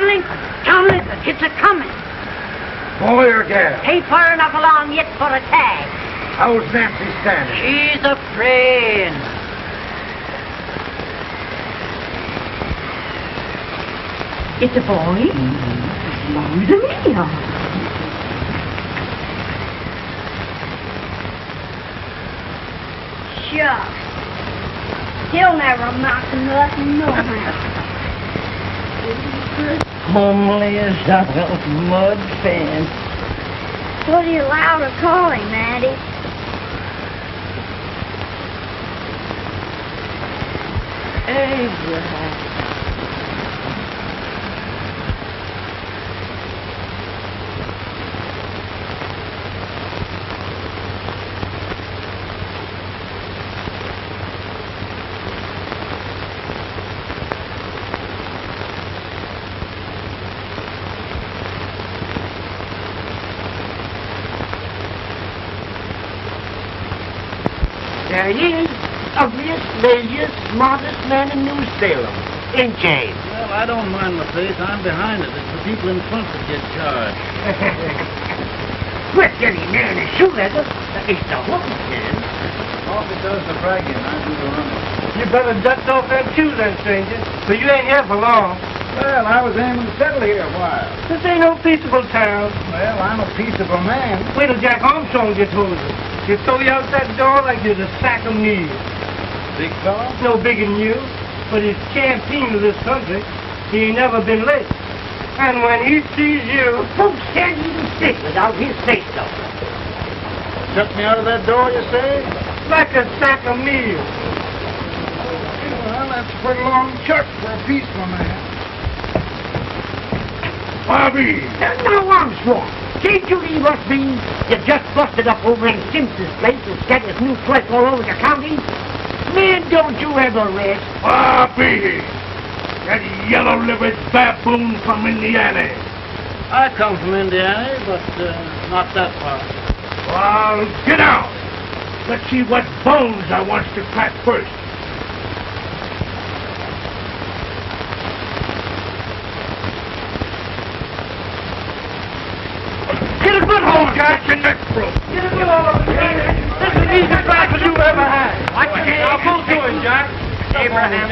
Lincoln. Tom Lincoln. It's a coming. Boy or gal? Ain't far enough along yet for a tag. How's Nancy standing? She's a praying. It's a boy? Long as a me, Shucks. He'll never amount to nothing, no how. Homely as a mud fence. What are you allowed to call him, Maddie? Abraham. There he is. Ugliest, laziest, smartest man in New Salem. In jail. Well, I don't mind my face. I'm behind it. It's the people in front that get charged. Quit getting man in shoe leather. It's the hook man. Off it does the bragging. I do the running. You better dust off them shoes then, stranger, for you ain't here for long. Well, I was aiming to settle here a while. This ain't no peaceable town. Well, I'm a peaceable man. Wait till Jack Armstrong gets hold of you. He'll throw you out that door like you're a sack of meal. Big fellow? No bigger than you, but he's champion of this country. He ain't never been late. And when he sees you... Folks can't even sit without his say-so. Shut me out of that door, you say? like a sack of meal. Well, that's a pretty long shot for a peaceful man. Bobby! Now, Armstrong, can't you leave us be? You just busted up over in Simpson's place and scattered new flesh all over the county. Man, don't you ever rest. Bobby! That yellow-livered baboon from Indiana. I come from Indiana, but not that far. Well, get out. Let's see what bones I want to crack first. Get a good hold, Jack. Get your neck broke. Get a good hold. This is the easiest rifle you ever had. I'll pull to him, Jack. Abraham.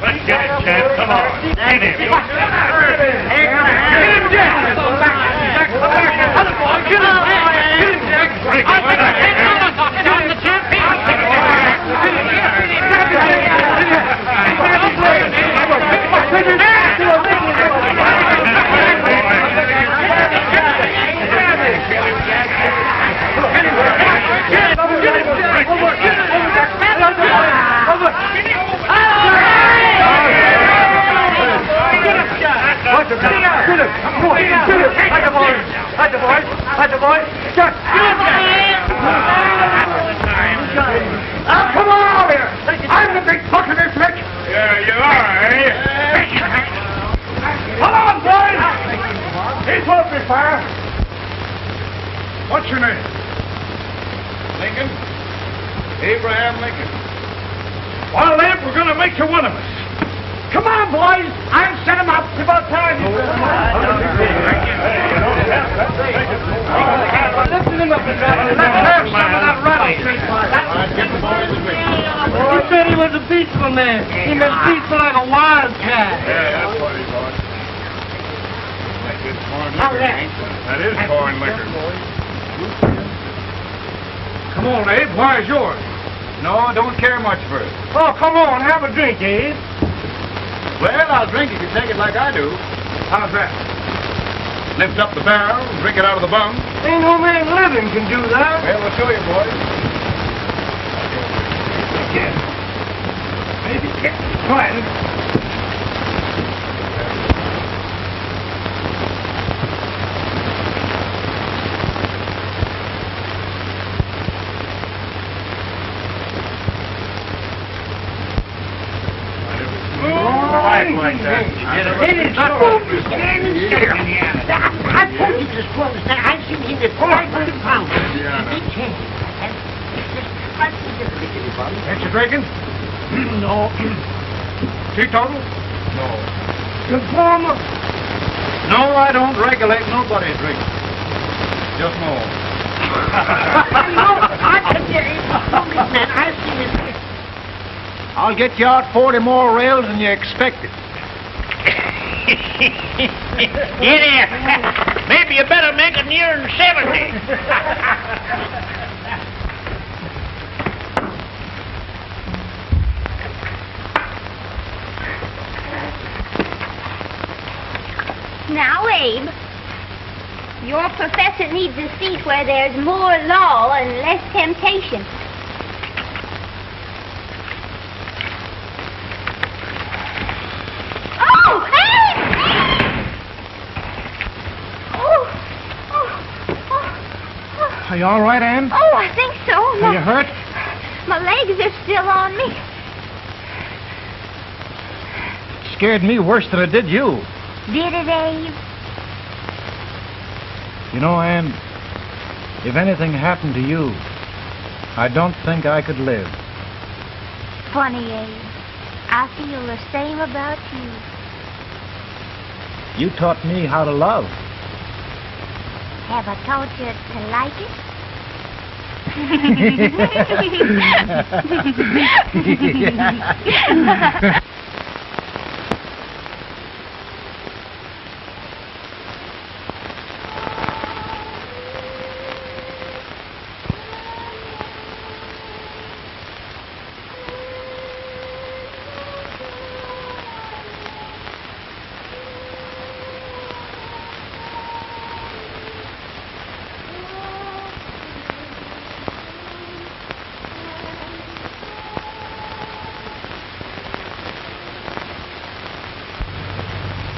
Let's get it, Chad. Come on. Get him. Get him, Jack. Other boy, get him. Get him, Jack. Come on out here! I'm the big buck of this lick! Yeah, you are, eh? Come on, boys! He's open fire! What's your name? Lincoln? Abraham Lincoln. Well, then, we're going to make you one of us. Come on, boys! I'll set him up. It's about time. Lifting him up and let's have some of that rattlesnake. He said he was a peaceful man. He meant peaceful like a wildcat. Yeah, that's what he was. That's good corn liquor. That is corn liquor. Come on, Abe. Why is yours? No, I don't care much for it. Oh, come on, have a drink, Abe. Well, I'll drink if you take it like I do. How's that? Lift up the barrel, drink it out of the bung. Ain't no man living can do that. Well, I'll show you, boys. Maybe get quiet. Like that. It is not standing still. I told you just to understand. I've seen him at 500 pounds. Big chance. Ain't you drinking? No. Teetotal? Informer. No, I don't regulate nobody's drink. Just more. I'll get you out 40 more rails than you expected. Here, there. Maybe you better make it near 70. Now, Abe, your professor needs a seat where there's more law and less temptation. Oh, Abe! Are you all right, Ann? Oh, I think so. Are you hurt? My legs are still on me. Scared me worse than it did you. Did it, Abe? You know, Ann, if anything happened to you, I don't think I could live. Funny, Abe. I feel the same about you. You taught me how to love. Have I taught you to like it?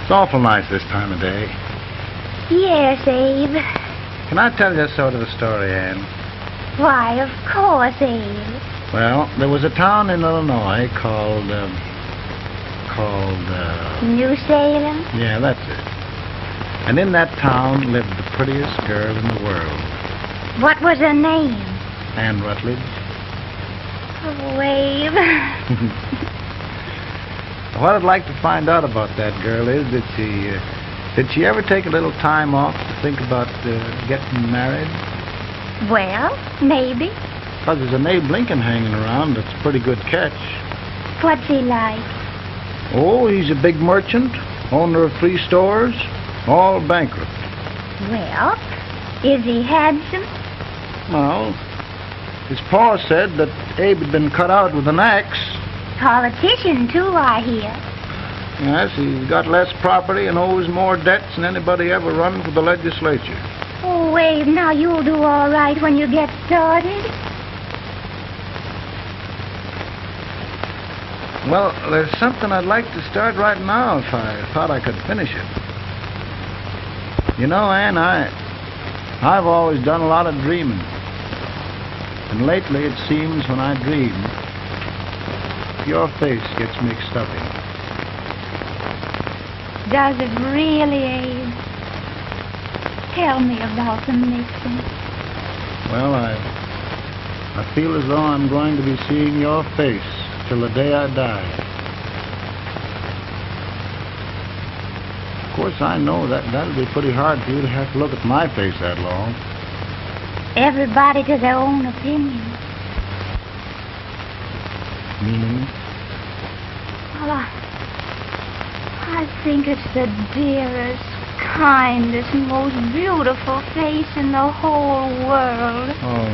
It's awful nice this time of day. Yes, Abe. Can I tell you sort of a story, Ann? Why, of course, Abe. Well, there was a town in Illinois called New Salem? yeah, that's it. And in that town lived the prettiest girl in the world, What was her name? Ann Rutledge. Oh, Abe. What I'd like to find out about that girl is did she ever take a little time off to think about getting married? Well, maybe. Because there's an Abe Lincoln hanging around that's a pretty good catch. What's he like? Oh, he's a big merchant, owner of 3 stores, all bankrupt. Well, is he handsome? Well, his pa said that Abe had been cut out with an axe. Politician, too, I hear. Yes, he's got less property and owes more debts than anybody ever run for the legislature. Oh, Abe, now you'll do all right when you get started. Well, there's something I'd like to start right now if I thought I could finish it. You know, Ann, I've always done a lot of dreaming. And lately it seems when I dream, your face gets mixed up in it. Does it really, Abe? Tell me about the mixing. Well, I feel as though I'm going to be seeing your face till the day I die. Of course, I know that'll be pretty hard for you to have to look at my face that long. Everybody to their own opinion. Meaning? Well, I think it's the dearest, kindest, most beautiful face in the whole world. Oh,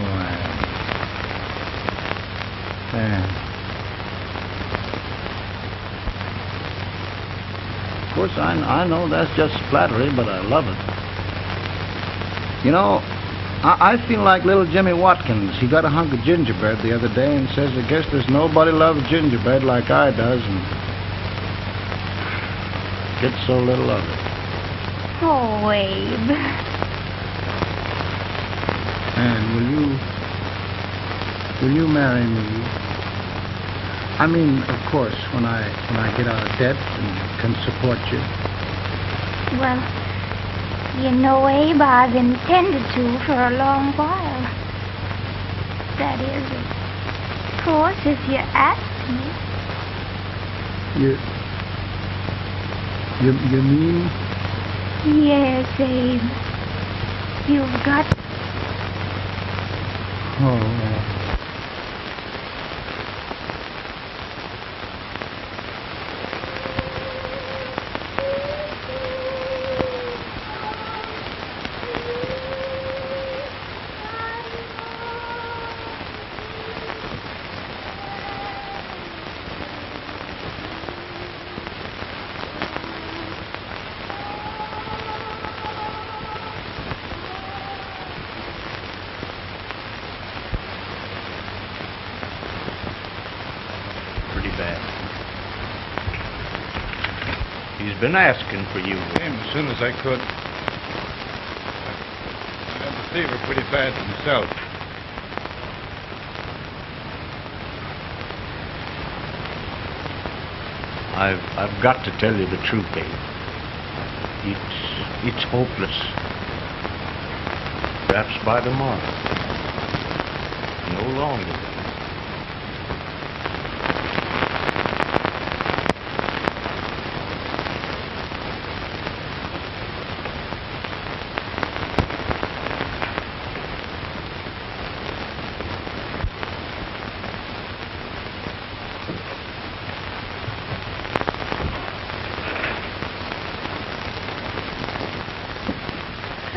Ann. Of course, I know that's just flattery, but I love it. You know, I feel like little Jimmy Watkins. He got a hunk of gingerbread the other day and says, I guess there's nobody loves gingerbread like I does, and gets so little of it. Oh, Abe. And will you marry me? I mean, of course, when I get out of debt and can support you. Well, you know, Abe, I've intended to for a long while. That is, of course, if you ask me. You mean Yes, Abe. You've got... Oh. He's been asking for you. Came as soon as I could. I had the fever pretty bad himself. I've got to tell you the truth, Abe. It's hopeless. Perhaps by tomorrow. No longer.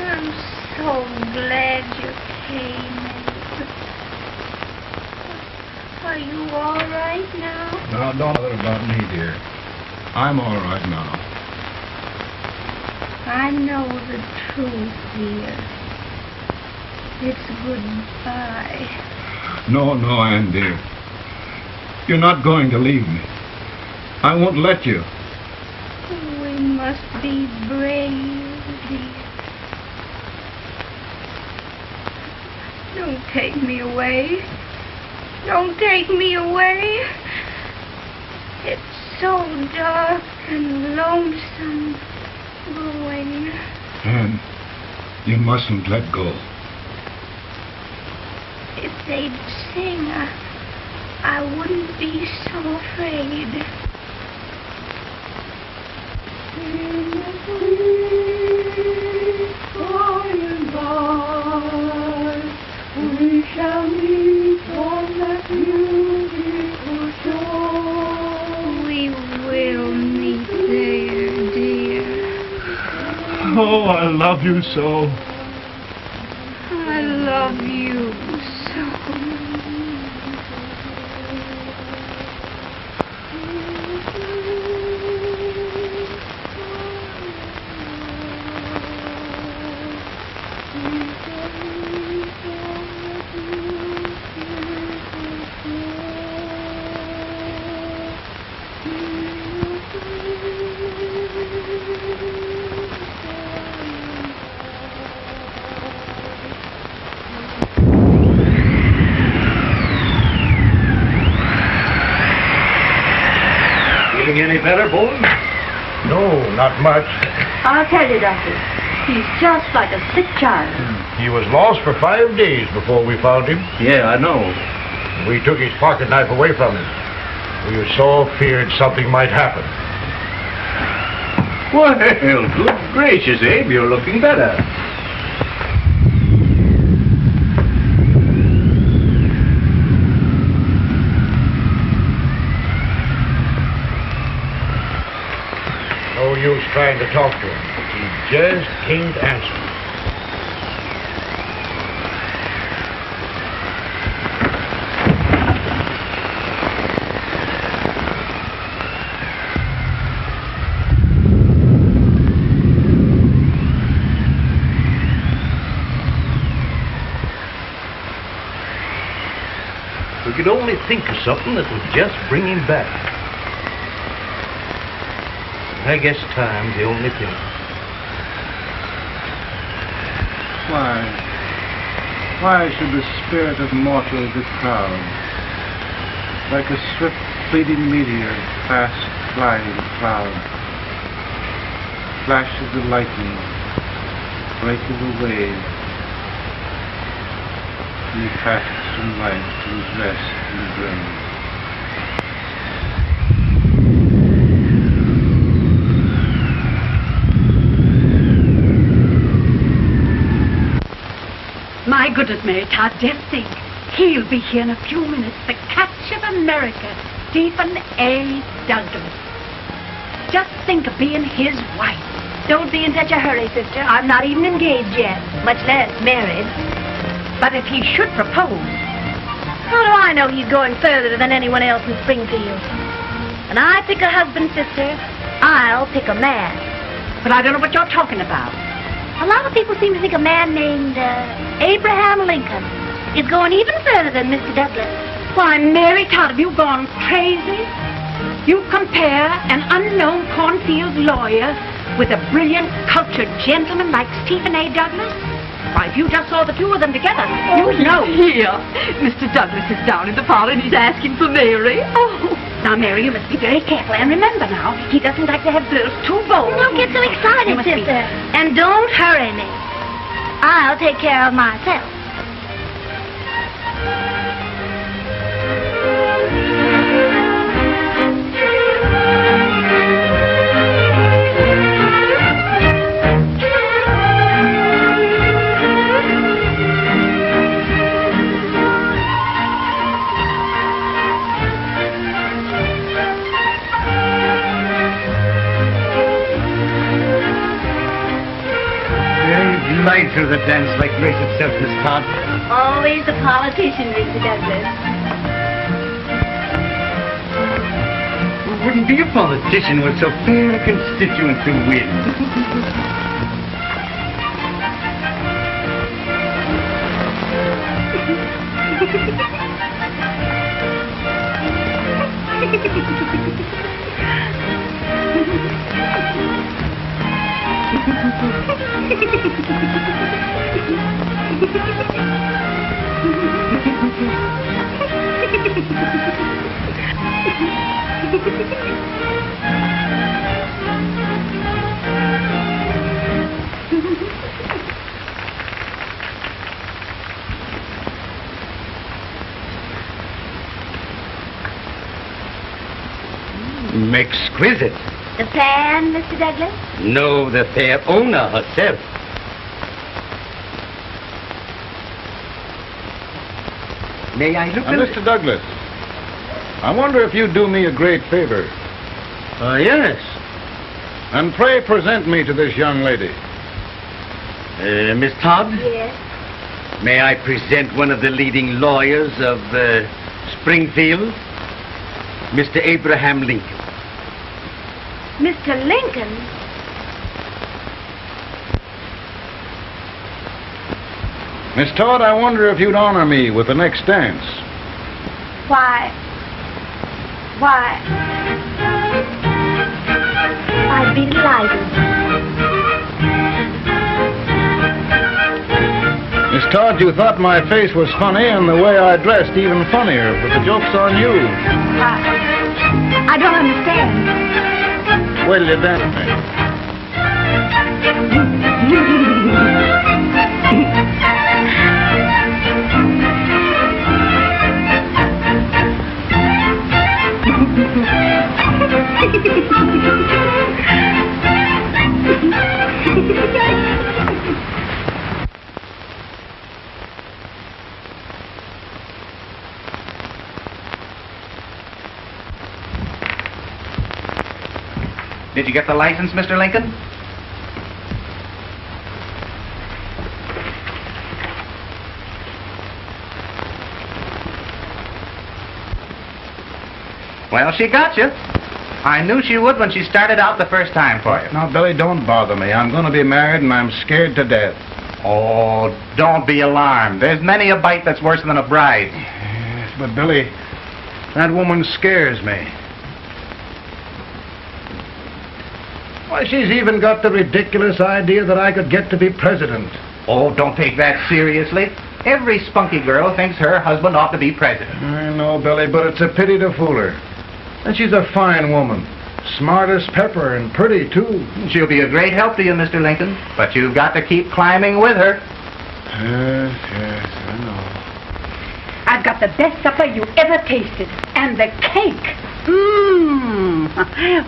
I'm so glad you came. Are you all right now? No, don't bother about me, dear. I'm all right now. I know the truth, dear. It's goodbye. No, Ann, dear. You're not going to leave me. I won't let you. We must be brave, dear. Don't take me away. Don't take me away. It's so dark and lonesome going. Ann, you mustn't let go. If they'd sing, I wouldn't be so afraid. By and by, we shall meet on that beautiful shore. We will meet there, dear. Oh, I love you so. I love you so. Feeling any better, boy? No, not much. I'll tell you, Doctor. He's just like a sick child. He was lost for 5 days before we found him. Yeah, I know. We took his pocket knife away from him. We so feared something might happen. Well, good gracious, Abe, you're looking better. No use trying to talk to him. He just can't answer. We could only think of something that would just bring him back. I guess time's the only thing. Why should the spirit of mortal be proud? Like a swift fleeting meteor, fast flying cloud. Flash of the lightning, break of the wave. And he passes from life to his rest in the grave. My goodness, Mary Todd, just think. He'll be here in a few minutes. The catch of America, Stephen A. Douglas. Just think of being his wife. Don't be in such a hurry, sister. I'm not even engaged yet, much less married. But if he should propose... How do I know he's going further than anyone else in Springfield? When I pick a husband, sister, I'll pick a man. But I don't know what you're talking about. A lot of people seem to think a man named Abraham Lincoln is going even further than Mr. Douglas. Why, Mary Todd, have you gone crazy? You compare an unknown cornfield lawyer with a brilliant, cultured gentleman like Stephen A. Douglas? Why, if you just saw the two of them together, you'd know. Here, Mr. Douglas is down in the parlor and he's asking for Mary. Oh, now, Mary, you must be very careful. And remember now, he doesn't like to have girls too bold. Don't get so excited, sister. And don't hurry me. I'll take care of myself. Light through the dance like grace itself, Miss Todd. Always a politician, Mr. Douglas. Wouldn't be a politician with so fair a constituent to win. Exquisite. The fan, Mr. Douglas? No, the fair owner herself. May I look at it? Mr. Douglas, I wonder if you'd do me a great favor. Yes. And pray present me to this young lady. Miss Todd? Yes. May I present one of the leading lawyers of Springfield, Mr. Abraham Lincoln. Mr. Lincoln? Miss Todd, I wonder if you'd honor me with the next dance. Why, I'd be delighted. Miss Todd, you thought my face was funny and the way I dressed even funnier, but the joke's on you. I don't understand. Wait till you dance me. Did you get the license, Mr. Lincoln? Well, she got you. I knew she would when she started out the first time for you. Now, Billy, don't bother me. I'm going to be married and I'm scared to death. Oh, don't be alarmed. There's many a bite that's worse than a bride. Yes, but Billy, that woman scares me. Why, she's even got the ridiculous idea that I could get to be president. Oh, don't take that seriously. Every spunky girl thinks her husband ought to be president. I know, Billy, but it's a pity to fool her. And she's a fine woman. Smart as pepper and pretty, too. She'll be a great help to you, Mr. Lincoln. But you've got to keep climbing with her. Yes, I know. I've got the best supper you ever tasted. And the cake. Mmm.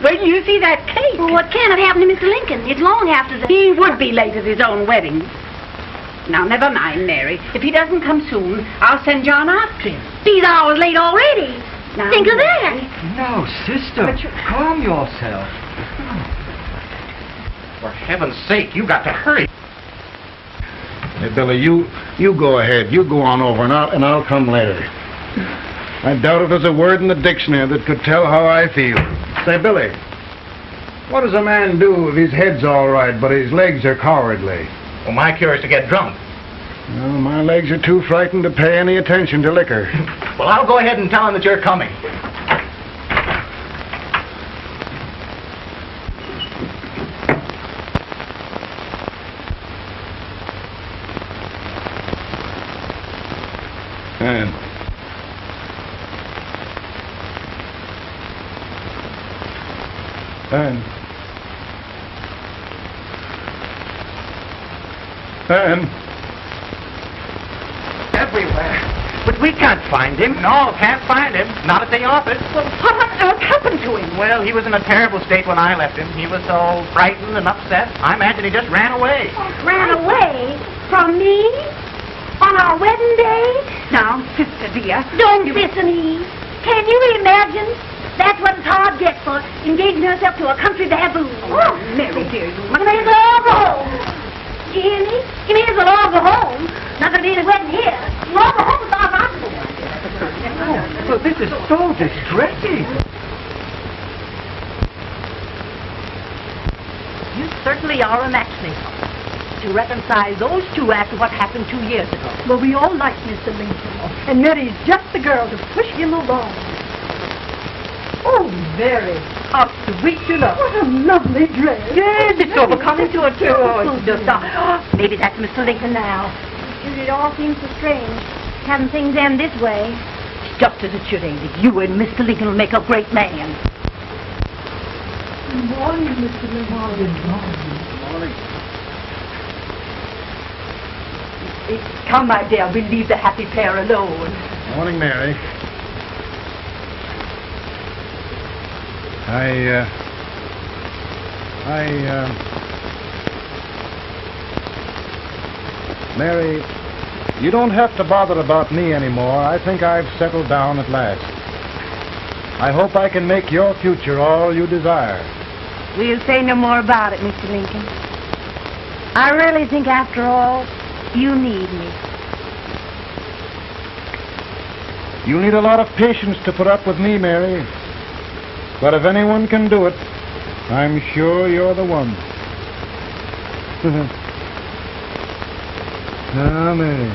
Wait till you see that cake. Well, what can have happened to Mr. Lincoln? It's long after the... He would be late at his own wedding. Now, never mind, Mary. If he doesn't come soon, I'll send John after him. These hours late already. Now, Think of that. No, sister. Calm yourself. For heaven's sake, you got to hurry. Hey, Billy, you go ahead. You go on over, and I'll come later. I doubt if there's a word in the dictionary that could tell how I feel. Say, Billy, what does a man do if his head's all right, but his legs are cowardly? Well, my cure is to get drunk. Well, my legs are too frightened to pay any attention to liquor. Well, I'll go ahead and tell him that you're coming. And everywhere. But we can't find him. No, can't find him. Not at the office. Well, what on earth happened to him? Well, he was in a terrible state when I left him. He was so frightened and upset. I imagine he just ran away. Ran away from me? On our wedding day? Now, sister dear. Don't listen, Eve. Can you imagine? That's what his heart gets for engaging herself to a country baboon. Oh, Mary dear, you He may as well all go home. Do you hear me? He may as well all go home. Not going to be any wedding here. You all go home with our husband. Well, this is so distressing. You certainly are a matchmaker. To reconcile those two after what happened 2 years ago. Well, we all like Mr. Lincoln. And Mary's just the girl to push him along. Oh, Mary, how sweet you look. What a lovely dress. Yes, it's overcoming to a too. Oh, it's just maybe that's Mr. Lincoln now. It all seems so strange, having things end this way. It's just as it should, Andy. You and Mr. Lincoln will make a great man. Good morning, Mr. Lincoln. Good morning. Come, my dear, we'll leave the happy pair alone. Morning, Mary. Mary, you don't have to bother about me anymore. I think I've settled down at last. I hope I can make your future all you desire. We'll say no more about it, Mr. Lincoln. I really think, after all, you need me. You'll need a lot of patience to put up with me, Mary. But if anyone can do it, I'm sure you're the one. Ah, Mary.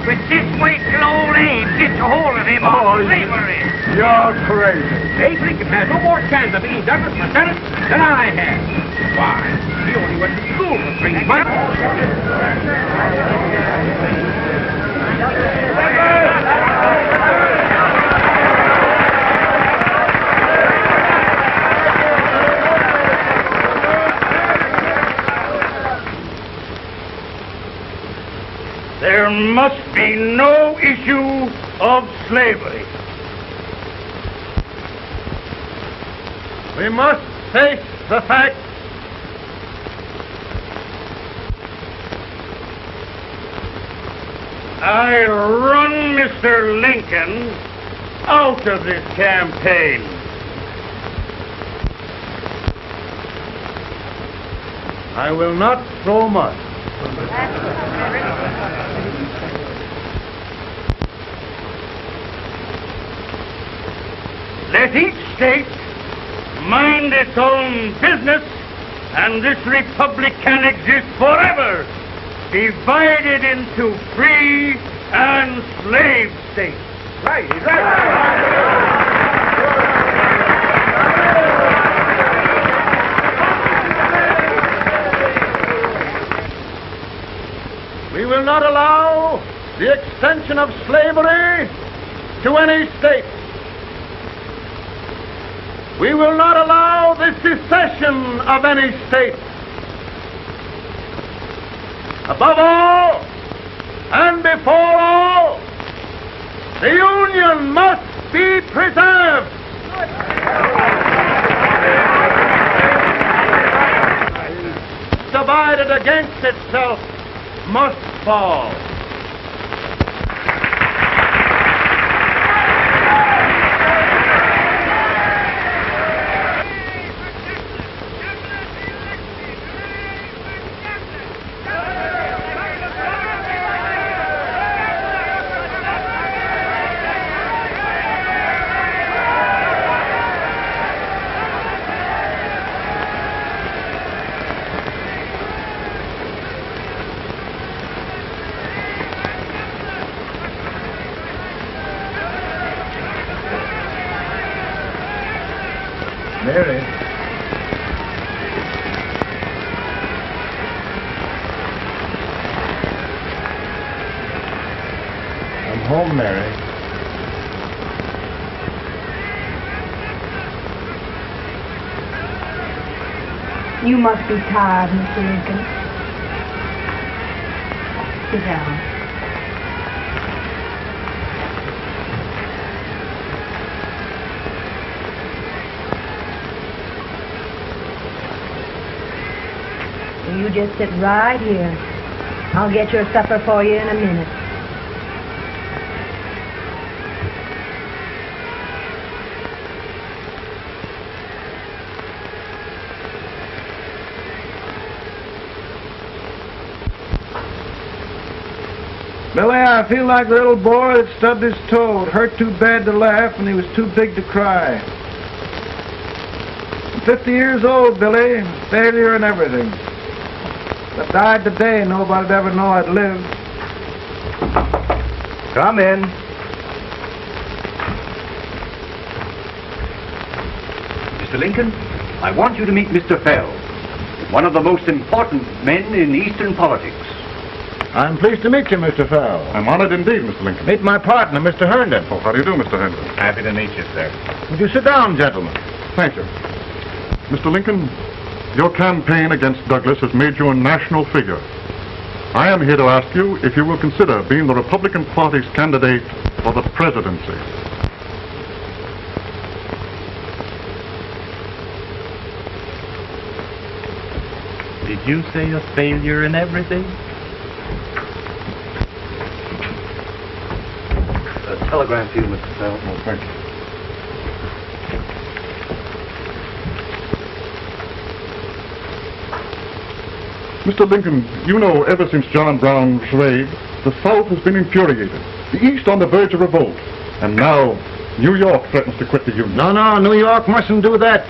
With this way till old Abe gets a hold of him on slavery. You're crazy. Abe Lincoln has no more chance of being Douglas for Senate than I have. Why, he only went to school for 3 months. There must be no issue of slavery. We must face the fact I run Mr. Lincoln out of this campaign. I will not throw mud. Let each state mind its own business, and this republic can exist forever, divided into free and slave states. Right, right. extension of slavery to any state. We will not allow the secession of any state. Above all, and before all, the Union must be preserved. Divided against itself must fall. Mary. I'm home, Mary. You must be tired, Mr. Lincoln. Sit down. You just sit right here. I'll get your supper for you in a minute. Billy, I feel like the little boy that stubbed his toe. It hurt too bad to laugh and he was too big to cry. I'm 50 years old, Billy. Failure and everything. If I died today, nobody'd ever know I'd lived. Come in. Mr. Lincoln, I want you to meet Mr. Fell, one of the most important men in Eastern politics. I'm pleased to meet you, Mr. Fell. I'm honored indeed, Mr. Lincoln. Meet my partner, Mr. Herndon. Oh, how do you do, Mr. Henry? Happy to meet you, sir. Would you sit down, gentlemen? Thank you. Mr. Lincoln, your campaign against Douglas has made you a national figure. I am here to ask you if you will consider being the Republican Party's candidate for the presidency. Did you say a failure in everything? A telegram for you, Mr. Fell. Oh, thank you. Mr. Lincoln, you know, ever since John Brown's raid, the South has been infuriated, the East on the verge of revolt, and now New York threatens to quit the Union. No, New York mustn't do that.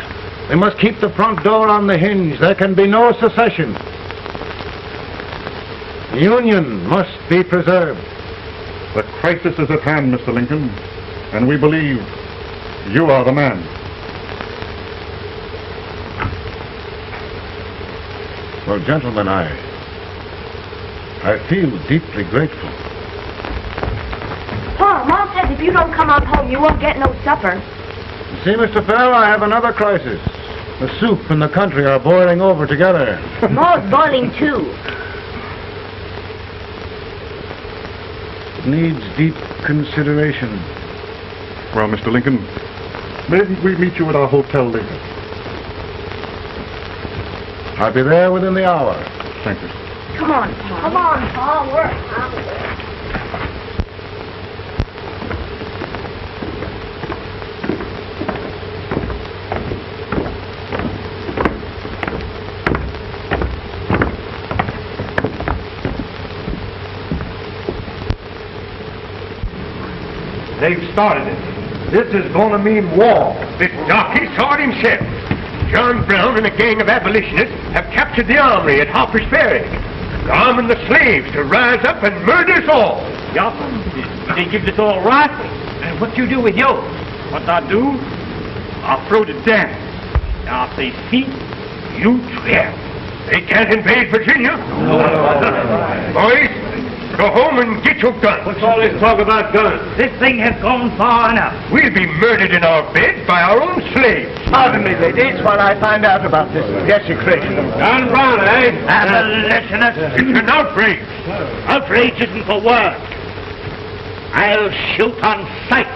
They must keep the front door on the hinge. There can be no secession. The Union must be preserved. The crisis is at hand, Mr. Lincoln, and we believe you are the man. Well, gentlemen, I feel deeply grateful. Pa, Mom says if you don't come on home, you won't get no supper. You see, Mr. Fell, I have another crisis. The soup and the country are boiling over together. Ma's boiling too. It needs deep consideration. Well, Mr. Lincoln, maybe we meet you at our hotel later. I'll be there within the hour. Thank you. Come on, Pa. Come on, Pa. We're out. They've started it. This is going to mean war. The darky saw it himself. John Brown and a gang of abolitionists have captured the armory at Harper's Ferry. They're arming the slaves to rise up and murder us all. Yeah, they give us all rifles. And what you do with yours? What I do? I throw the down. Now if they speak, you trap. They can't invade Virginia. No. Boys, Go home and get your gun. What's all this talk about guns? This thing has gone far enough. We'll be murdered in our bed by our own slaves. Pardon me, ladies, while I find out about this desecration. John Brown, eh? Abolitionist. It's an outrage. Outrage isn't the word. I'll shoot on sight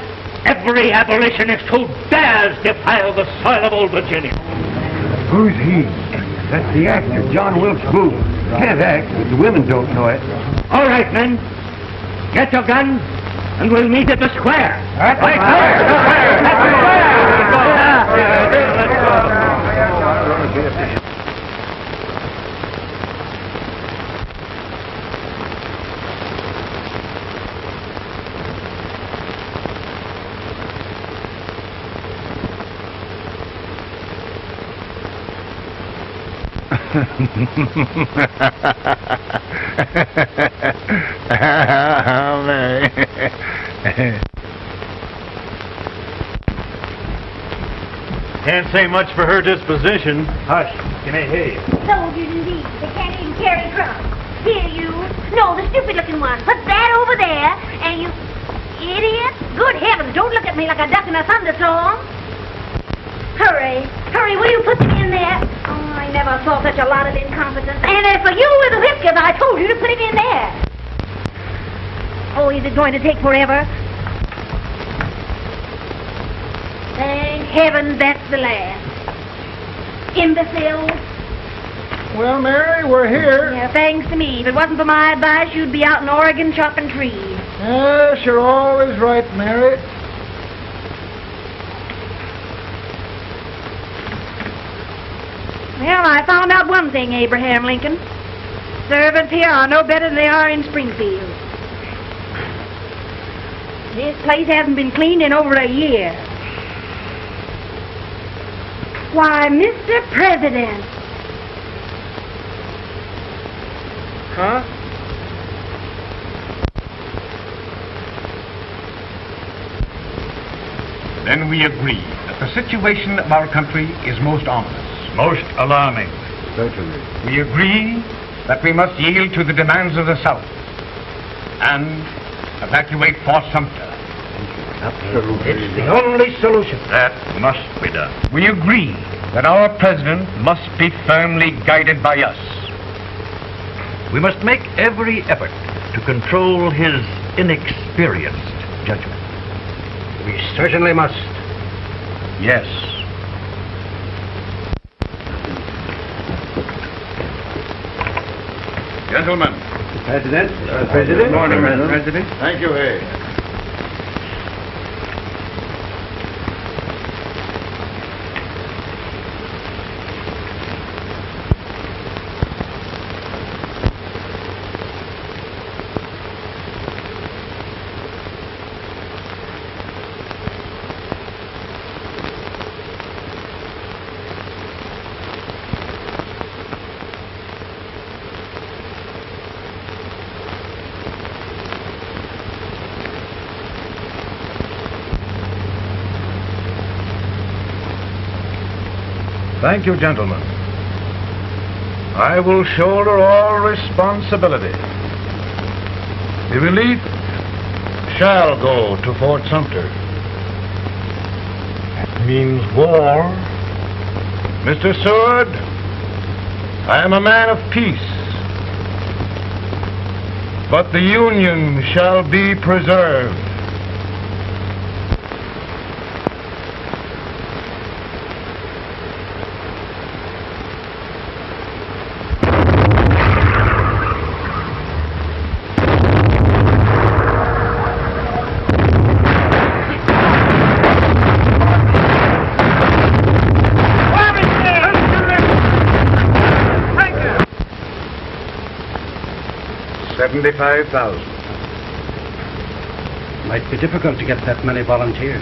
every abolitionist who dares defile the soil of Old Virginia. Who's he? That's the actor, John Wilkes Booth. Can't act, but the women don't know it. All right, men. Get your guns, and we'll meet at the square. At the Can't say much for her disposition. Hush, can I hear you? Soldiers indeed. They can't even carry drums. Here, you. No, the stupid-looking one. Put that over there, and you... Idiot. Good heavens, don't look at me like a duck in a thunderstorm. Hurry. Hurry, will you put them in there? Oh, I never saw such a lot of incompetence. And as for you with the whiskers, I told you to put him in there. Oh, is it going to take forever? Thank heavens that's the last. Imbecile. Well, Mary, we're here. Yeah, thanks to me. If it wasn't for my advice, you'd be out in Oregon chopping trees. Yes, you're always right, Mary. Well, I found out one thing, Abraham Lincoln. Servants here are no better than they are in Springfield. This place hasn't been cleaned in over a year. Why, Mr. President. Huh? Then we agree that the situation of our country is most ominous. Most alarming. Certainly. We agree that we must yield to the demands of the South and evacuate Fort Sumter. Absolutely. It's the only solution. That must be done. We agree that our president must be firmly guided by us. We must make every effort to control his inexperienced judgment. We certainly must. Yes. Gentlemen. President? Good morning, Mr. President. Thank you, Hay. Thank you, gentlemen. I will shoulder all responsibility. The relief shall go to Fort Sumter. That means war. Mr. Seward, I am a man of peace. But the Union shall be preserved. $75,000. Might be difficult to get that many volunteers.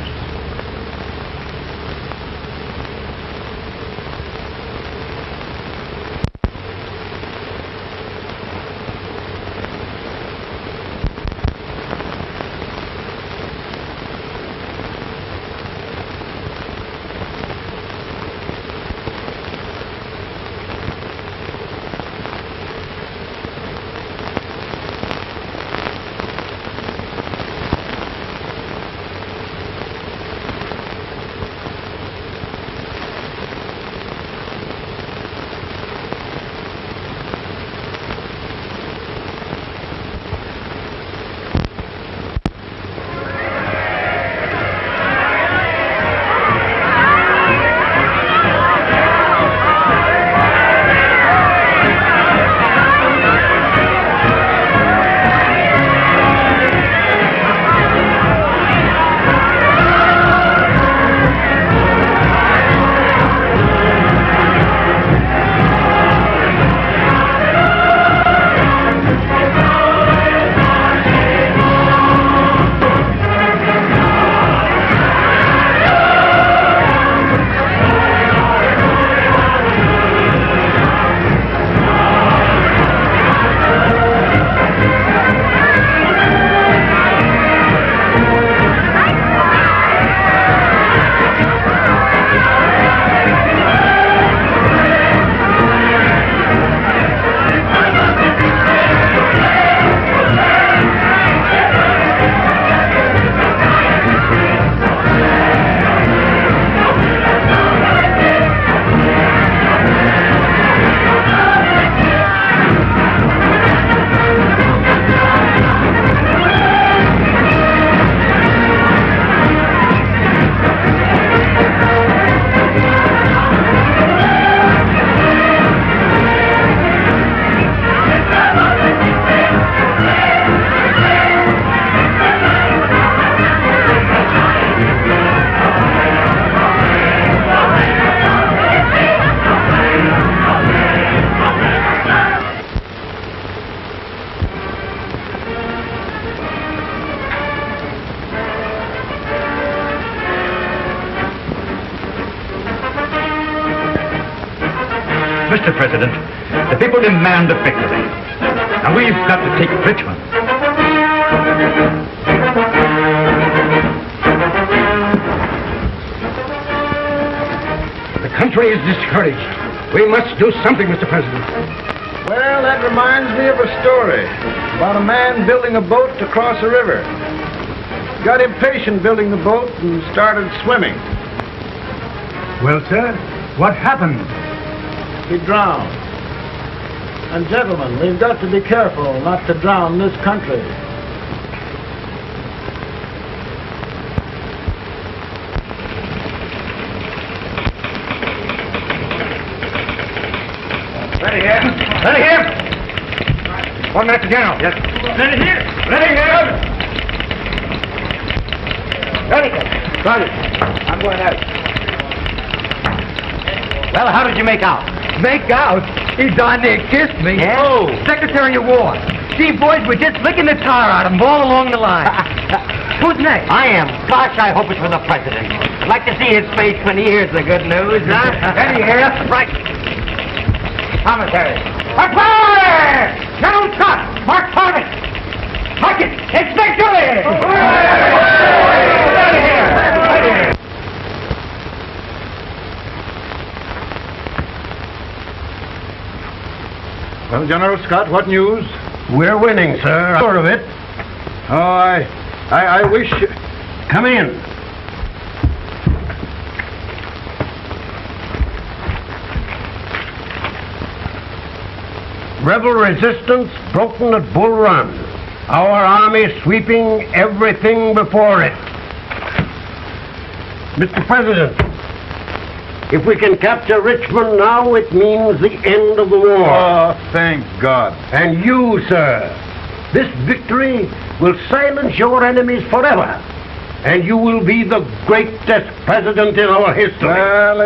Mr. President, the people demand a victory. And we've got to take Richmond. The country is discouraged. We must do something, Mr. President. Well, that reminds me of a story about a man building a boat to cross a river. Got impatient building the boat and started swimming. Well, sir, what happened? He drowned. And gentlemen, we've got to be careful not to drown this country. Ready here. Ready here. One Master General. Yes. Ready here. Ready here. Ready. Ready. I'm going out. Well, how did you make out? Make out? He darn near kissed me. Yeah? Oh, Secretary of War. See, boys, we're just licking the tar out of him all along the line. Who's next? I am. Gosh, I hope it's for the president. I'd like to see his face when he hears the good news, huh? Ready here. Right. Commissary. Fire! General Scott! Mark target! Mark it! It's victory! Ready here! Ready here! Well, General Scott, what news? We're winning, sir. I'm sure of it. Oh, I wish... Come in. Rebel resistance broken at Bull Run. Our army sweeping everything before it. Mr. President, if we can capture Richmond now, it means the end of the war. Oh, thank God. And you, sir, this victory will silence your enemies forever. And you will be the greatest president in our history. Well,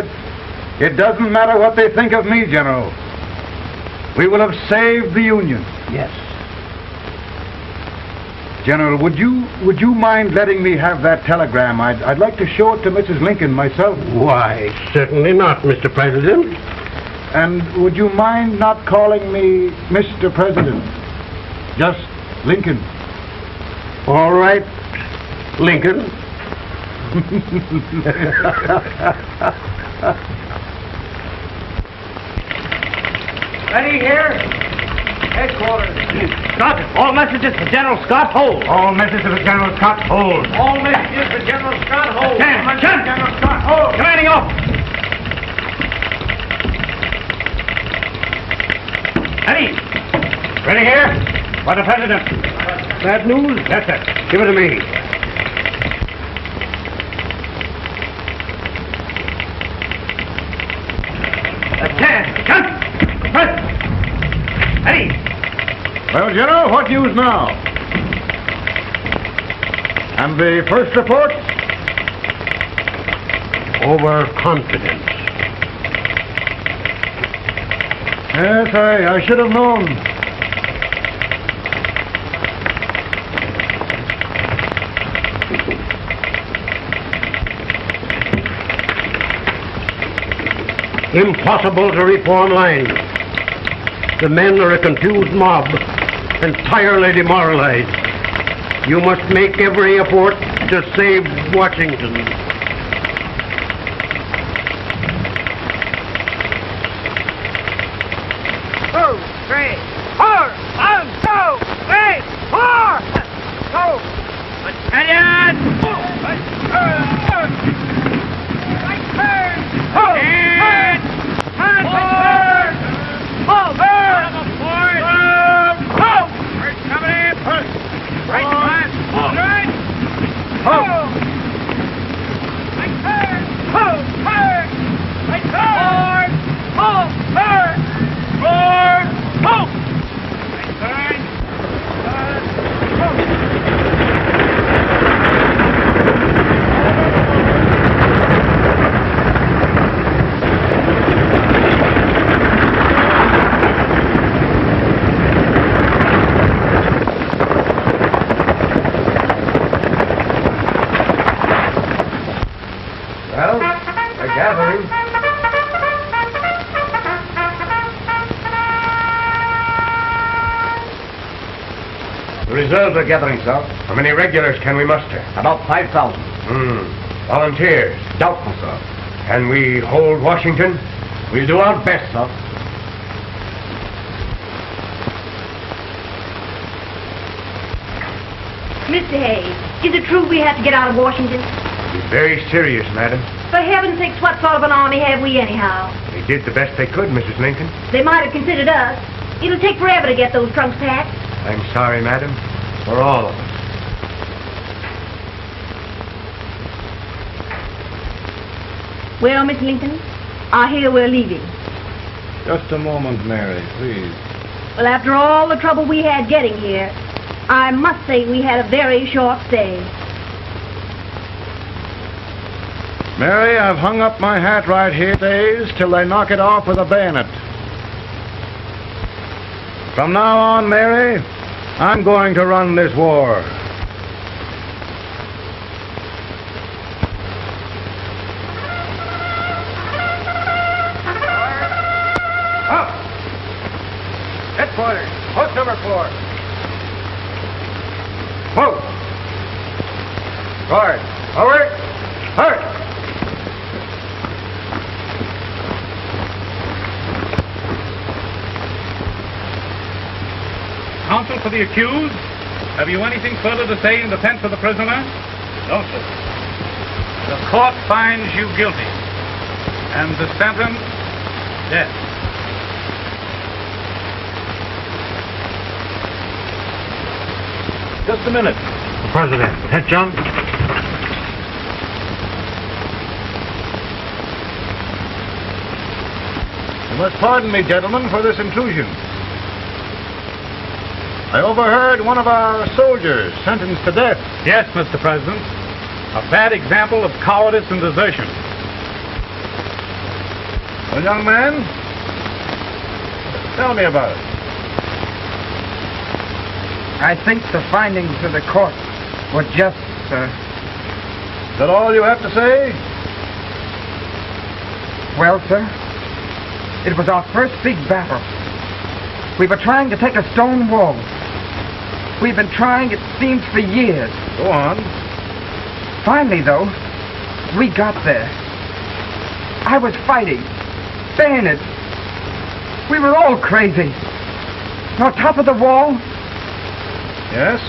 it doesn't matter what they think of me, General. We will have saved the Union. Yes. General, would you mind letting me have that telegram? I'd like to show it to Mrs. Lincoln myself. Why, certainly not, Mr. President. And would you mind not calling me Mr. President? Just Lincoln. All right, Lincoln. Ready here? Headquarters. Scott, all messages for General Scott, hold. All messages for General Scott, hold. All messages for General Scott, hold. Attention! General Scott, hold. Commanding officer. Ready? Ready here? For the President. Bad news? Yes, sir. Give it to me. Attention! President. Ready? Well, General, what news now? And the first report? Overconfidence. Yes, I should have known. Impossible to reform lines. The men are a confused mob, entirely demoralized. You must make every effort to save Washington. 2, 3, 4, 1, 2, 3, 4. Go. Battalion. Right turn. And forward. Forward. First coming in. Right. Right. reserves are gathering, sir. How many regulars can we muster? About 5,000. Volunteers? Doubtful, sir. Can we hold Washington? We'll do our best, sir. Mr. Hayes, is it true we have to get out of Washington? Be very serious, madam. For heaven's sakes, what sort of an army have we anyhow? They did the best they could, Mrs. Lincoln. They might have considered us. It'll take forever to get those trunks packed. I'm sorry, madam, for all of us. Well, Miss Lincoln, I hear we're leaving. Just a moment, Mary, please. Well, after all the trouble we had getting here, I must say we had a very short stay. Mary, I've hung up my hat right here days till they knock it off with a bayonet. From now on, Mary, I'm going to run this war. Up! Headquarters, post number 4. Move! Guard, forward, hurry! Counsel for the accused, have you anything further to say in defense of the prisoner? No, sir. The court finds you guilty, and the sentence, death. Just a minute. President, head jump. You must pardon me, gentlemen, for this intrusion. I overheard one of our soldiers sentenced to death. Yes, Mr. President. A bad example of cowardice and desertion. Well, young man, tell me about it. I think the findings of the court were just, sir. Is that all you have to say? Well, sir, it was our first big battle. We were trying to take a stone wall. We've been trying, it seems, for years. Go on. Finally, though, we got there. I was fighting, bayonets. We were all crazy. On top of the wall, yes?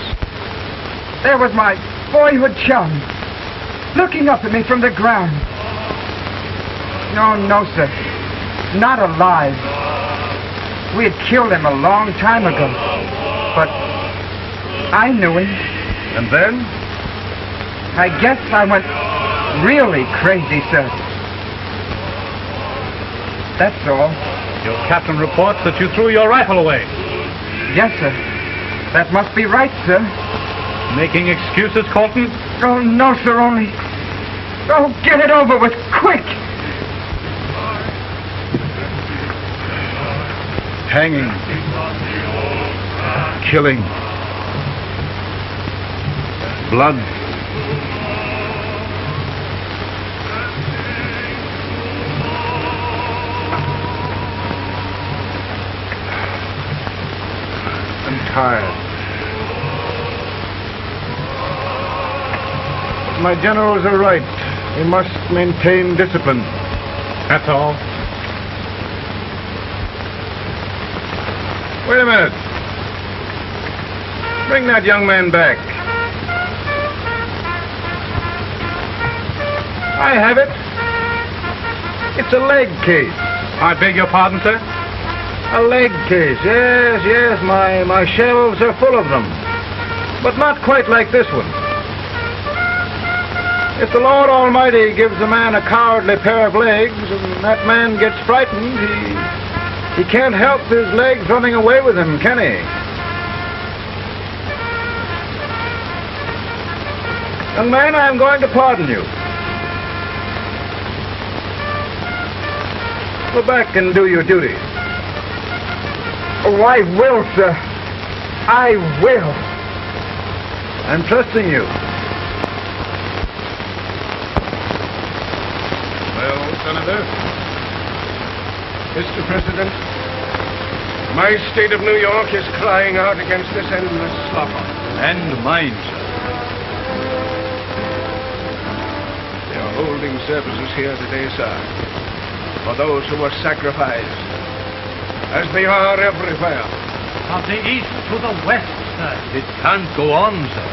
There was my boyhood chum, looking up at me from the ground. No, sir. Not alive. We had killed him a long time ago. But I knew him. And then? I guess I went really crazy, sir. That's all. Your captain reports that you threw your rifle away. Yes, sir. That must be right, sir. Making excuses, Colton? Oh, no, sir, only... Oh, get it over with, quick! Hanging. Killing. Blood. I'm tired. My generals are right. We must maintain discipline. That's all. Wait a minute. Bring that young man back. I have it. It's a leg case. I beg your pardon, sir? A leg case. Yes. My shelves are full of them. But not quite like this one. If the Lord Almighty gives a man a cowardly pair of legs and that man gets frightened, he can't help his legs running away with him, can he? Young man, I'm going to pardon you. Go back and do your duty. Oh, I will, sir. I will. I'm trusting you. Well, Senator, Mr. President, my state of New York is crying out against this endless slaughter. And mine, sir. They are holding services here today, sir, for those who were sacrificed, as they are everywhere. From the east to the west, sir. It can't go on, sir.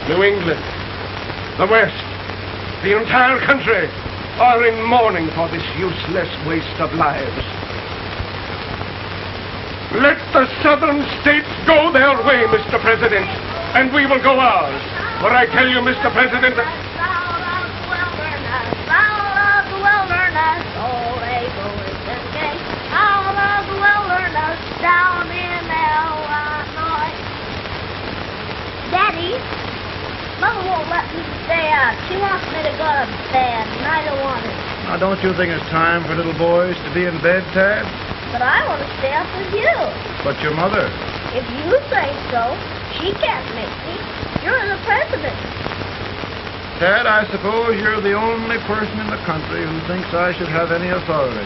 New England, the West, the entire country are in mourning for this useless waste of lives. Let the southern states go their way, Mr. President, and we will go ours. For I tell you, Mr. President, down in Illinois. Daddy, Mother won't let me stay out. She wants me to go to bed, and I don't want it. Now, don't you think it's time for little boys to be in bed, Tad? But I want to stay up with you. But your mother. If you say so, she can't make me. You're the president. Tad, I suppose you're the only person in the country who thinks I should have any authority.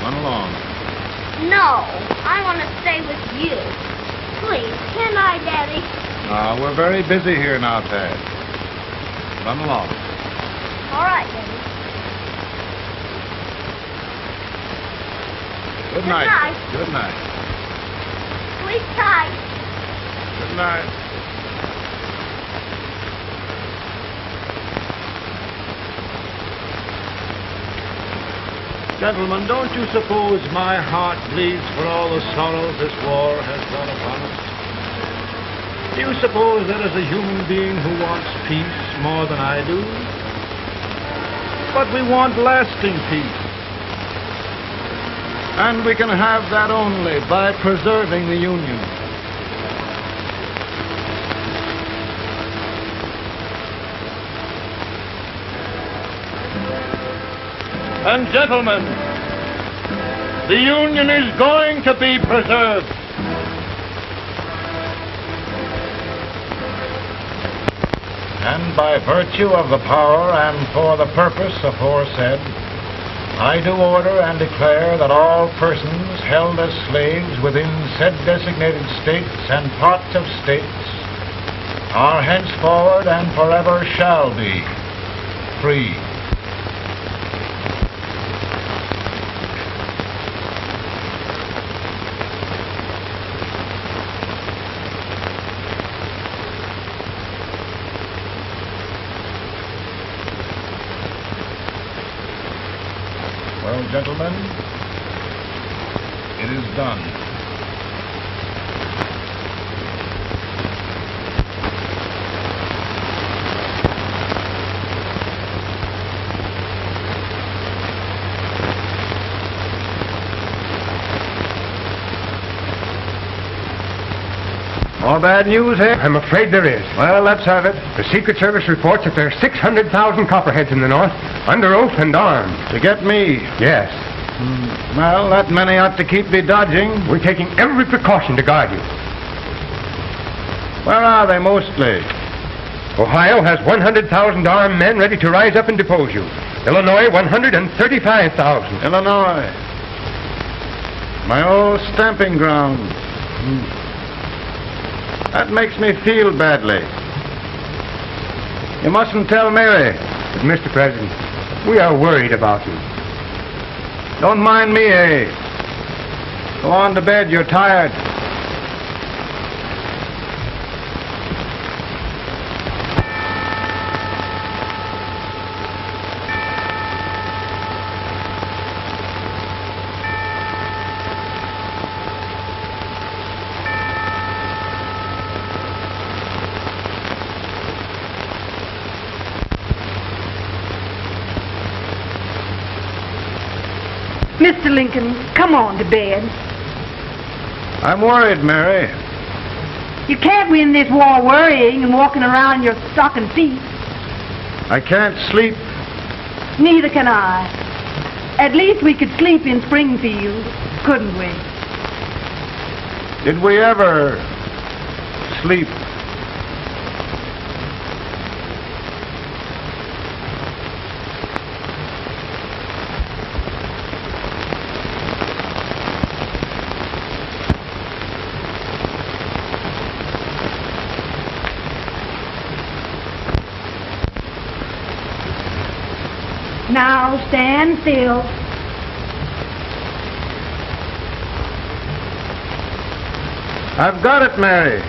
Run along. No, I want to stay with you. Please, can I, Daddy? We're very busy here now, Tad. Run along. All right, Daddy. Good Good night. night. Good night. Sleep tight. Good night. Gentlemen, don't you suppose my heart bleeds for all the sorrows this war has brought upon us? Do you suppose there is a human being who wants peace more than I do? But we want lasting peace. And we can have that only by preserving the Union. And gentlemen, the Union is going to be preserved. And by virtue of the power and for the purpose aforesaid, I do order and declare that all persons held as slaves within said designated states and parts of states are henceforward and forever shall be free. Well, gentlemen, it is done. More bad news, eh? I'm afraid there is. Well, let's have it. The Secret Service reports that there are 600,000 copperheads in the North, under oath and armed. To get me? Yes. Well, that many ought to keep me dodging. We're taking every precaution to guard you. Where are they mostly? Ohio has 100,000 armed men ready to rise up and depose you. Illinois, 135,000. Illinois. My old stamping ground. That makes me feel badly. You mustn't tell Mary. But, Mr. President, we are worried about you. Don't mind me, eh? Go on to bed. You're tired. Mr. Lincoln, come on to bed. I'm worried, Mary. You can't win this war worrying and walking around in your stocking feet. I can't sleep. Neither can I. At least we could sleep in Springfield, couldn't we? Did we ever sleep? Now stand still. I've got it, Mary.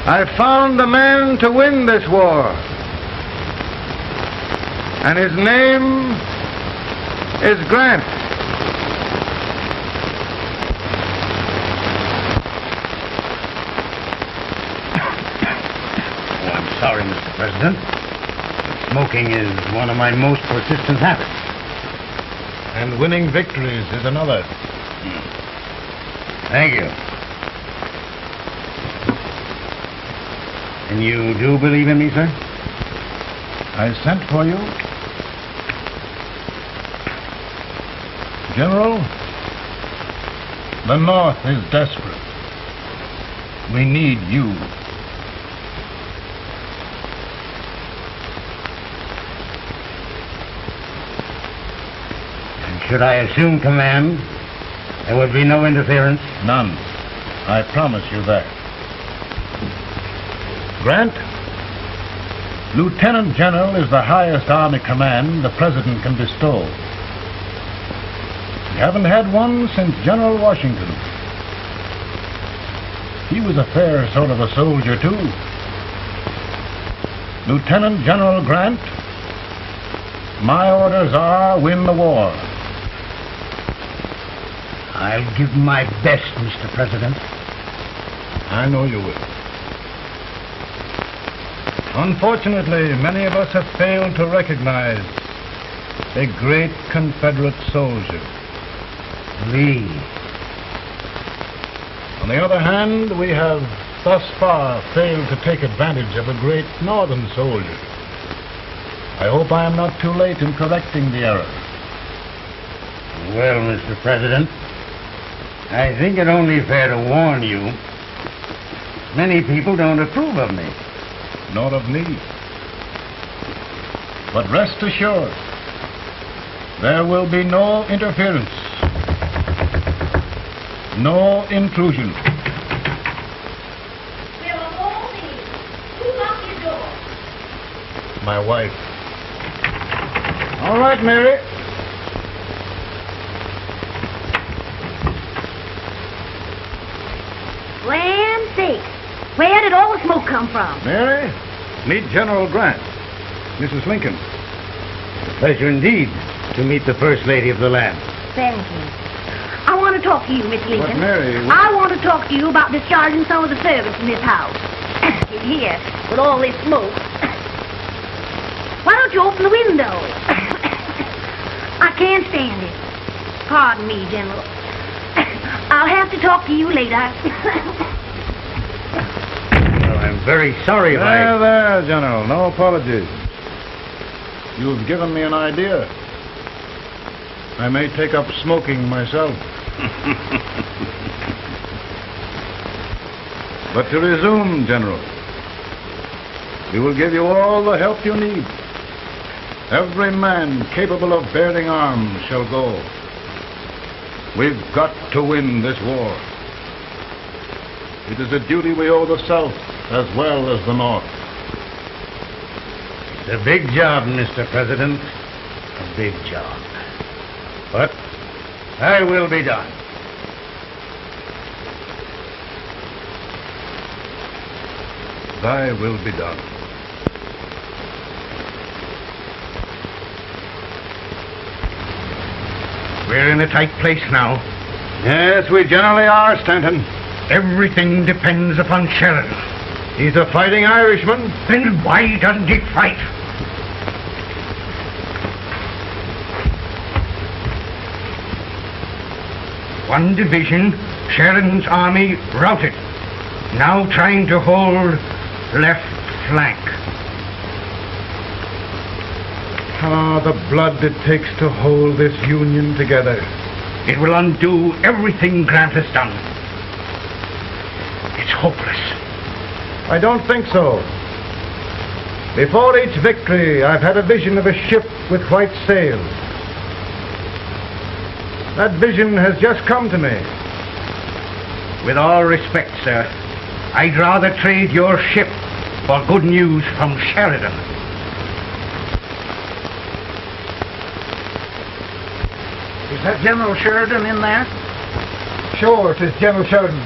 I found the man to win this war. And his name is Grant. Oh, I'm sorry, Mr. President. Smoking is one of my most persistent habits. And winning victories is another. Thank you. And you do believe in me, sir? I sent for you. General, the North is desperate. We need you. And should I assume command, there would be no interference? None. I promise you that. Grant, Lieutenant General is the highest army command the President can bestow. We haven't had one since General Washington. He was a fair sort of a soldier, too. Lieutenant General Grant, my orders are win the war. I'll give my best, Mr. President. I know you will. Unfortunately, many of us have failed to recognize a great Confederate soldier, Lee. On the other hand, we have thus far failed to take advantage of a great Northern soldier. I hope I am not too late in correcting the error. Well, Mr. President, I think it only fair to warn you. Many people don't approve of me. Nor of me. But rest assured, there will be no interference, no intrusion. There are all these. Who locked your door? My wife. All right, Mary. Land sakes. Where did all the smoke come from? Mary, meet General Grant, Mrs. Lincoln. A pleasure indeed to meet the First Lady of the land. Thank you. I want to talk to you, Miss Lincoln. But, Mary... I want to talk to you about discharging some of the servants in this house. Here, with all this smoke. Why don't you open the window? I can't stand it. Pardon me, General. I'll have to talk to you later. Well, I'm very sorry if There, General. No apologies. You've given me an idea. I may take up smoking myself. But to resume, General, we will give you all the help you need. Every man capable of bearing arms shall go. We've got to win this war. It is a duty we owe the South as well as the North. It's a big job, Mr. President. A big job. But I will be done. Thy will be done. We're in a tight place now. Yes, we generally are, Stanton. Everything depends upon Sheridan. He's a fighting Irishman. Then why doesn't he fight? One division, Sheridan's army, routed. Now trying to hold left flank. Ah, the blood it takes to hold this Union together. It will undo everything Grant has done. It's hopeless. I don't think so. Before each victory, I've had a vision of a ship with white sails. That vision has just come to me. With all respect, sir, I'd rather trade your ship for good news from Sheridan. Is that General Sheridan in there? Sure, it is General Sheridan.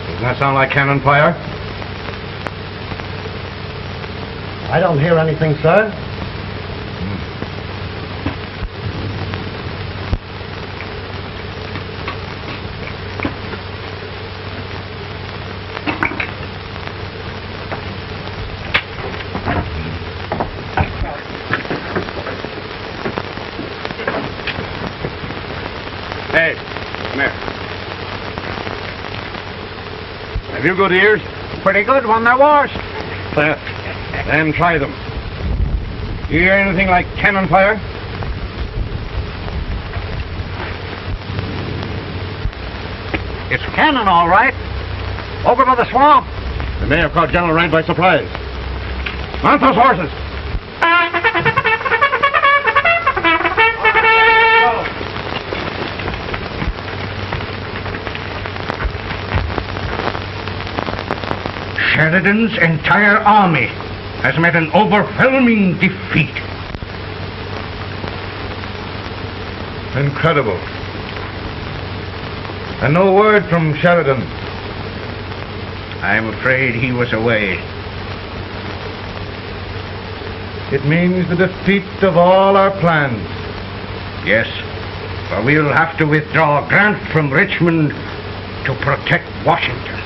Doesn't that sound like cannon fire? I don't hear anything, sir. Hey, come here. Have you good ears? Pretty good when they're washed. Then try them. You hear anything like cannon fire? It's cannon, all right. Over by the swamp. They may have caught General Rand by surprise. Mount those horses! Sheridan's entire army has met an overwhelming defeat. Incredible. And no word from Sheridan. I'm afraid he was away. It means the defeat of all our plans. Yes, for we'll have to withdraw Grant from Richmond to protect Washington.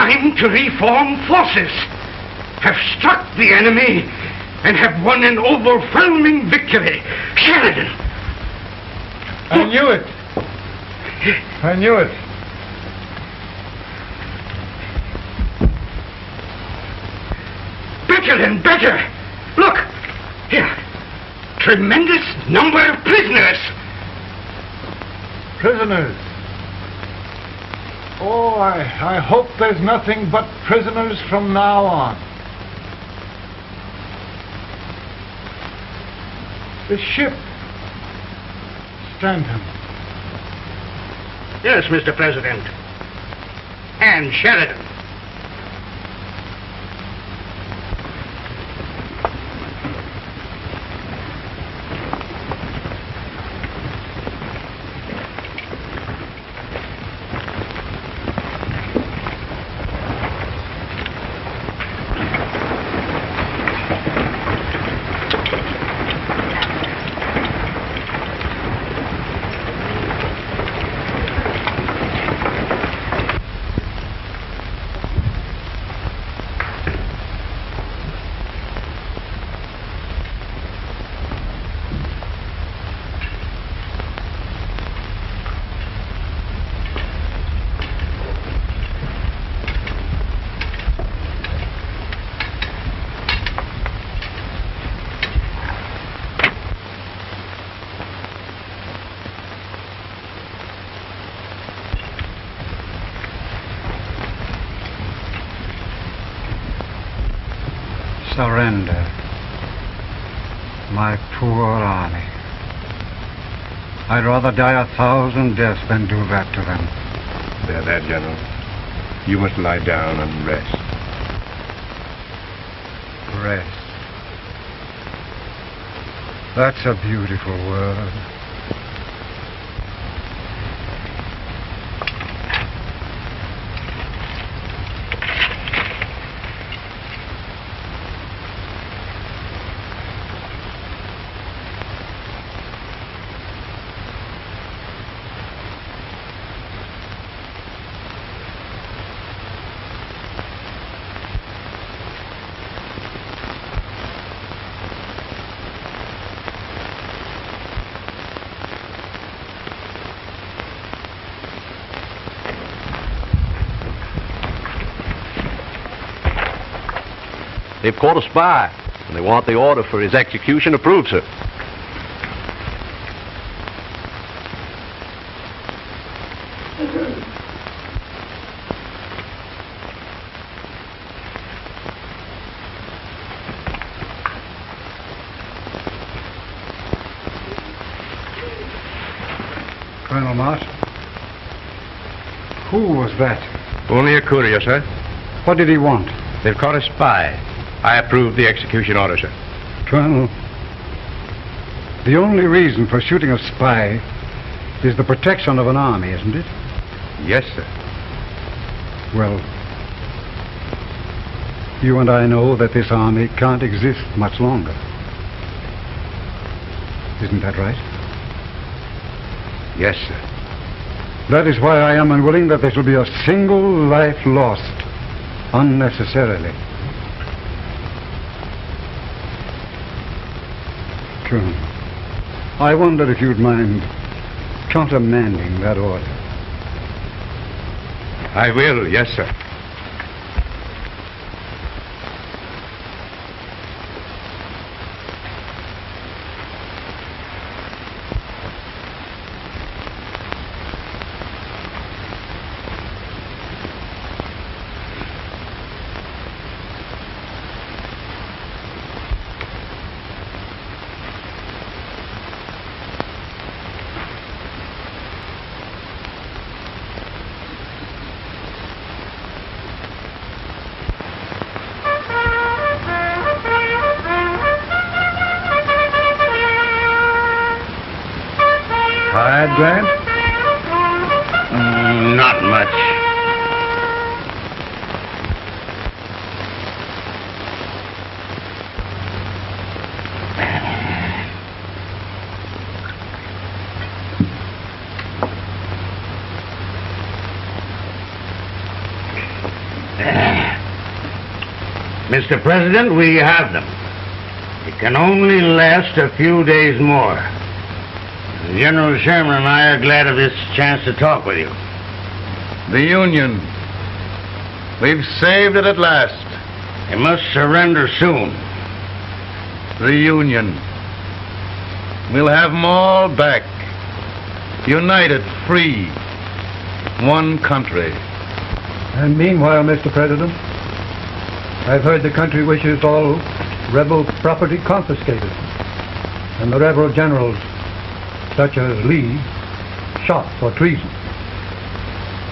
time to reform forces, have struck the enemy, and have won an overwhelming victory. Sheridan! I knew it. I knew it. Better and better! Look! Here. Tremendous number of prisoners! Prisoners. Oh, I hope there's nothing but prisoners from now on. The ship. Stanton. Yes, Mr. President. And Sheridan. Surrender, my poor army. I'd rather die 1,000 deaths than do that to them. There, General. You must lie down and rest. Rest. That's a beautiful word. They've caught a spy, and they want the order for his execution approved, sir. Colonel Marsh? Who was that? Only a courier, sir. What did he want? They've caught a spy. I approve the execution order, sir. Colonel, the only reason for shooting a spy is the protection of an army, isn't it? Yes, sir. Well, you and I know that this army can't exist much longer. Isn't that right? Yes, sir. That is why I am unwilling that there shall be a single life lost unnecessarily. Colonel, I wonder if you'd mind countermanding that order. I will, yes, sir. Tired, Grant? Not much. Mr. President, we have them. It can only last a few days more. General Sherman and I are glad of this chance to talk with you. The Union. We've saved it at last. You must surrender soon. The Union. We'll have them all back. United, free. One country. And meanwhile, Mr. President, I've heard the country wishes all rebel property confiscated, and the rebel generals, such as Lee, shot for treason.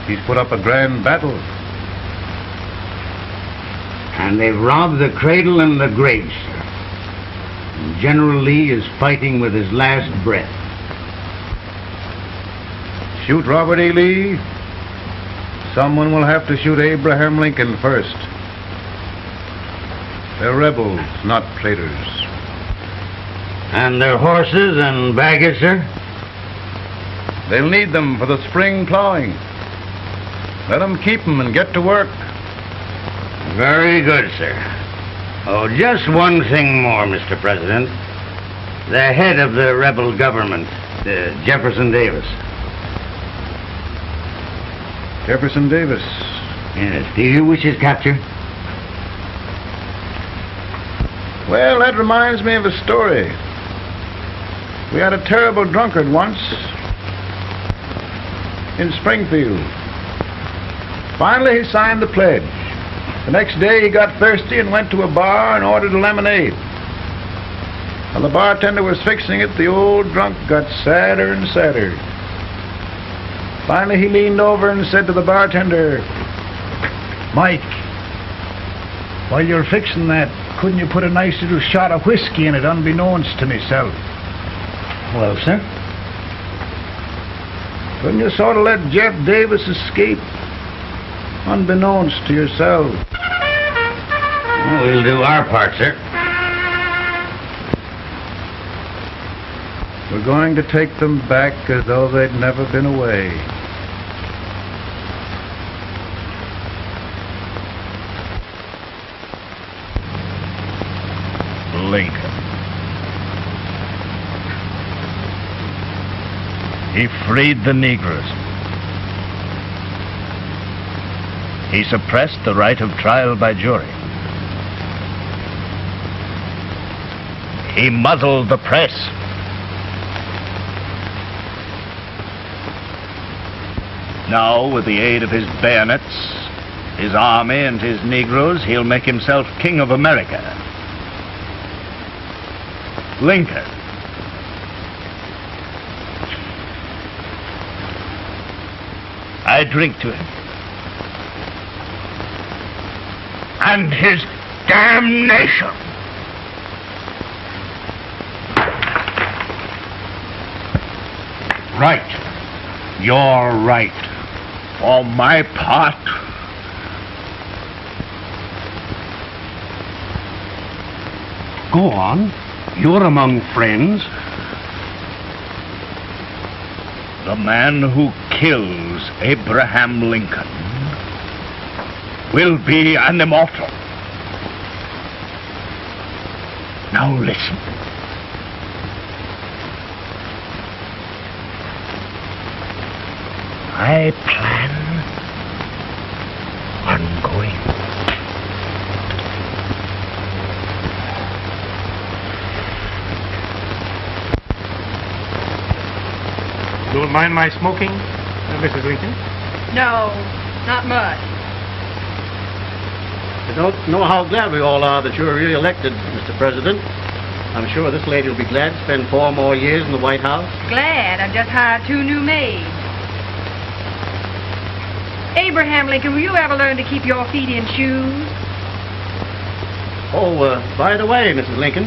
He's put up a grand battle. And they've robbed the cradle and the grave, sir. And General Lee is fighting with his last breath. Shoot Robert E. Lee. Someone will have to shoot Abraham Lincoln first. They're rebels, not traitors. And their horses and baggage, sir? They'll need them for the spring plowing. Let them keep them and get to work. Very good, sir. Oh, just one thing more, Mr. President. The head of the rebel government, Jefferson Davis. Jefferson Davis. Yes. Do you wish his capture? Well, that reminds me of a story. We had a terrible drunkard once in Springfield. Finally, he signed the pledge. The next day, he got thirsty and went to a bar and ordered a lemonade. While the bartender was fixing it, the old drunk got sadder and sadder. Finally, he leaned over and said to the bartender, "Mike, while you're fixing that, couldn't you put a nice little shot of whiskey in it, unbeknownst to myself?" Well, sir? Couldn't you sort of let Jeff Davis escape, unbeknownst to yourself? Well, we'll do our part, sir. We're going to take them back as though they'd never been away. Lincoln. He freed the Negroes. He suppressed the right of trial by jury. He muzzled the press. Now, with the aid of his bayonets, his army, and his Negroes, he'll make himself king of America. Lincoln. I drink to him. And his damnation. Right. You're right. For my part, Go on. You're among friends. the man who kills Abraham Lincoln will be an immortal. Now listen. I plan on going. Don't mind my smoking, Mrs. Lincoln? No, not much. I don't know how glad we all are that you're re-elected, Mr. President. I'm sure this lady will be glad to spend 4 more years in the White House. Glad I just hired 2 new maids. Abraham Lincoln, will you ever learn to keep your feet in shoes? Oh, by the way, Mrs. Lincoln,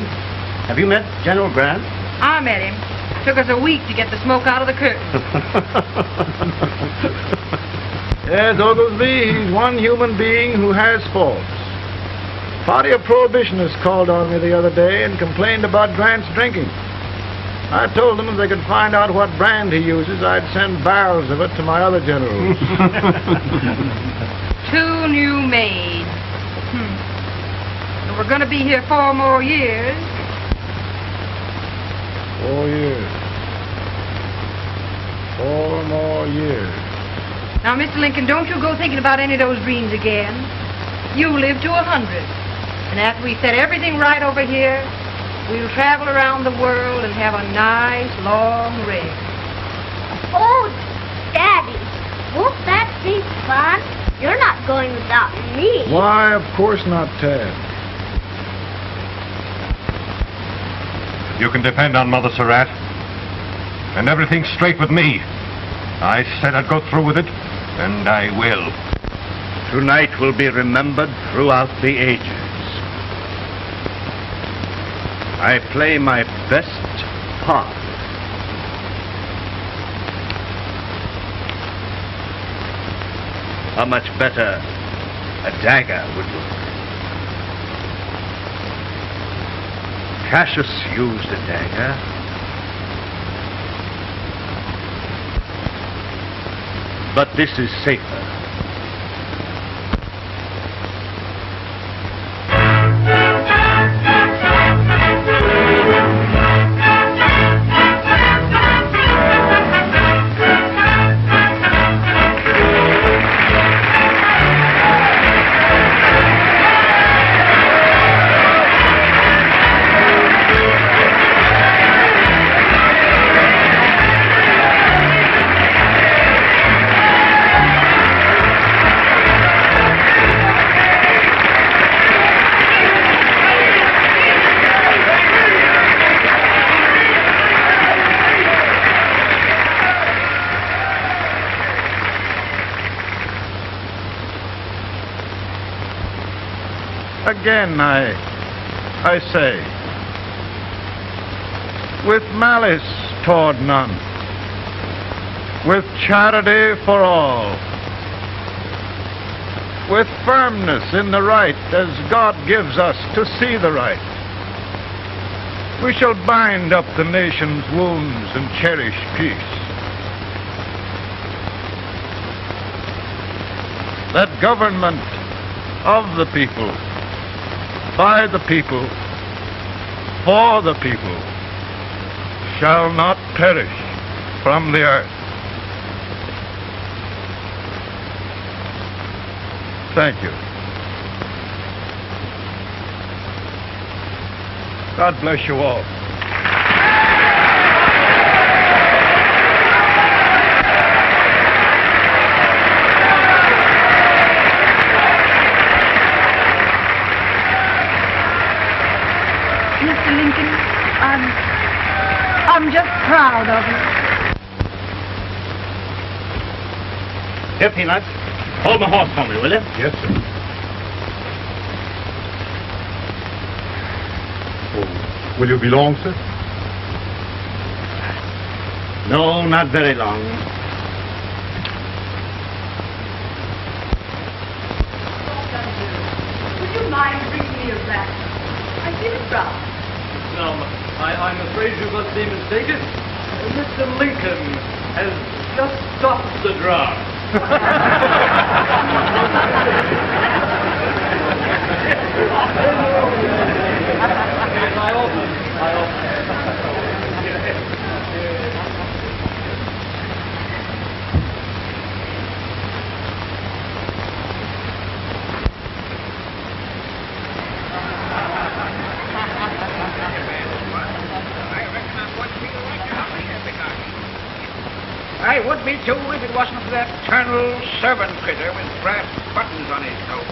have you met General Grant? I met him. Took us a week to get the smoke out of the curtain. Yes, Oglesby, he's one human being who has faults. A party of prohibitionists called on me the other day and complained about Grant's drinking. I told them if they could find out what brand he uses, I'd send barrels of it to my other generals. 2 new maids. And we're going to be here 4 more years. 4 years. 4 more years. Now, Mr. Lincoln, don't you go thinking about any of those dreams again. You live to 100. And after we set everything right over here, we'll travel around the world and have a nice, long rest. Oh, Daddy, won't that be fun? You're not going without me. Why, of course not, Ted. You can depend on Mother Surratt. And everything's straight with me. I said I'd go through with it, and I will. Tonight will be remembered throughout the ages. I play my best part. How much better a dagger would look. Cassius used a dagger. But this is safer. Again, I say, with malice toward none, with charity for all, with firmness in the right as God gives us to see the right, we shall bind up the nation's wounds and cherish peace. That government of the people, by the people, for the people, shall not perish from the earth. Thank you. God bless you all. Mr. Lincoln, I'm just proud of you. Here, Peanuts. Hold my horse for me, will you? Yes, sir. Oh, will you be long, sir? No, not very long. Would you mind bringing me a wrap? I feel it brown. No, I'm afraid you must be mistaken. Mr. Lincoln has just stopped the draft. I would be too if it wasn't for that eternal servant critter with brass buttons on his coat.